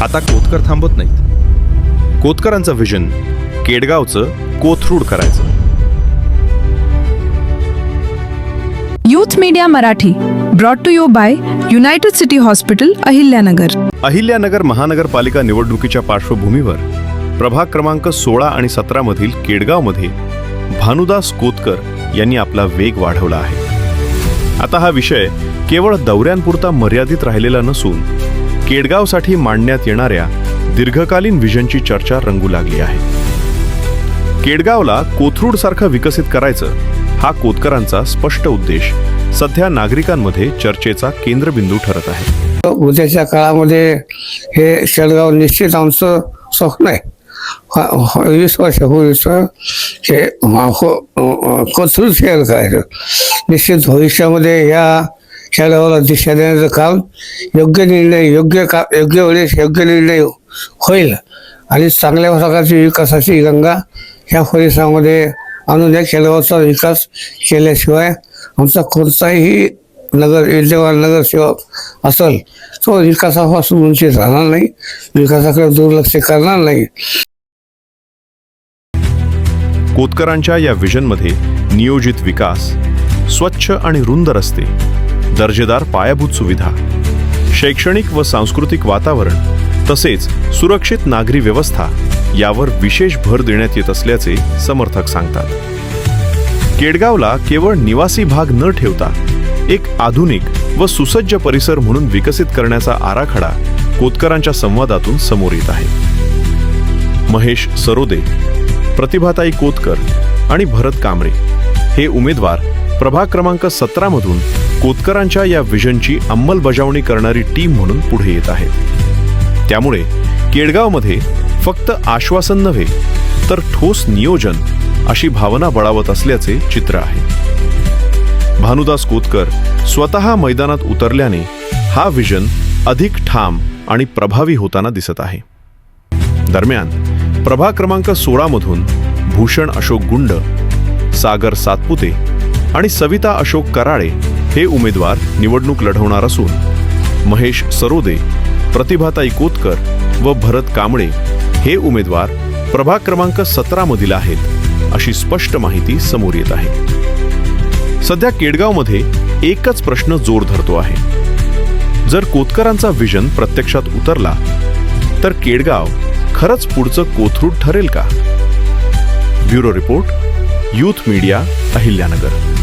आता कोतकर थांबत नाहीत. कोतकरांचं व्हिजन केडगावचं कोथरूड करायचं. Youth media Marathi brought to you by united city hospital, Ahilyanagar. Ahilyanagar महानगरपालिका निवडणुकीच्या पार्श्वभूमीवर प्रभाग क्रमांक 16 आणि 17 मधील केडगावमध्ये भानुदास कोतकर यांनी आपला वेग वाढवला आहे. आता हा विषय केवळ दौऱ्यांपुरता मर्यादित राहिलेला नसून केडगावसाठी मांडण्यात येणाऱ्या दीर्घकालीन व्हिजनची चर्चा रंगू लागली आहे. केडगावला कोथरूड सारखं विकसित करायचं हा कोतकरांचा स्पष्ट उद्देश सध्या नागरिकांमध्ये चर्चेचा केंद्रबिंदू ठरत आहे. उद्याच्या काळामध्ये हे शेळगाव निश्चित आमचं स्वप्न आहे. 20 वर्षापूर्वीचं हे कोथरूड शहर करायचं. निश्चित भविष्यामध्ये या शेळगावला दिशा देण्याचं काम योग्य निर्णय योग्य वेळेस योग्य निर्णय होईल आणि चांगल्या प्रकारची विकासाची गंगा ह्या परिसरामध्ये आणून या शेळगावचा विकास केल्याशिवाय आमचा कोणताही विद्यमान नगरसेवक असेल तो विकासापासून वंचित राहणार नाही, विकासाकडे दुर्लक्ष करणार नाही. कोतकरांच्या या व्हिजनमध्ये नियोजित विकास, स्वच्छ आणि रुंद रस्ते, दर्जेदार पायाभूत सुविधा, शैक्षणिक व सांस्कृतिक वातावरण तसेच सुरक्षित नागरी व्यवस्था यावर विशेष भर देण्यात येत असल्याचे समर्थक सांगतात. केडगावला केवळ निवासी भाग न ठेवता एक आधुनिक व सुसज्ज परिसर म्हणून विकसित करण्याचा आराखडा कोतकरांच्या संवादातून समोर येत आहे. महेश सरोदे, प्रतिभाताई कोतकर आणि भरत कांबळे हे उमेदवार प्रभाग क्रमांक 17 मधून कोतकरांच्या या व्हिजनची अंमलबजावणी करणारी टीम म्हणून पुढे येत आहेत. त्यामुळे केडगावमध्ये फक्त आश्वासन नव्हे तर ठोस नियोजन अशी भावना बळावत असल्याचे चित्र आहे. भानुदास कोतकर स्वतः मैदानात उतरल्याने हा व्हिजन अधिक ठाम आणि प्रभावी होताना दिसत आहे. दरम्यान प्रभाग क्रमांक 16 मधून भूषण अशोक गुंड, सागर सातपुते आणि सविता अशोक कराळे हे उमेदवार निवडणूक लढवणार असून महेश सरोदे, प्रतिभाताई कोतकर व भरत कांबळे हे उमेदवार प्रभाग क्रमांक 17 मधील आहेत अशी स्पष्ट माहिती समोर येत आहे. सध्या केडगावमध्ये एकच प्रश्न जोर धरतो आहे. जर कोतकरांचा व्हिजन प्रत्यक्षात उतरला तर केडगाव खरंच पुढचं कोथरूड ठरेल का? Bureau report, youth media, Ahilyanagar.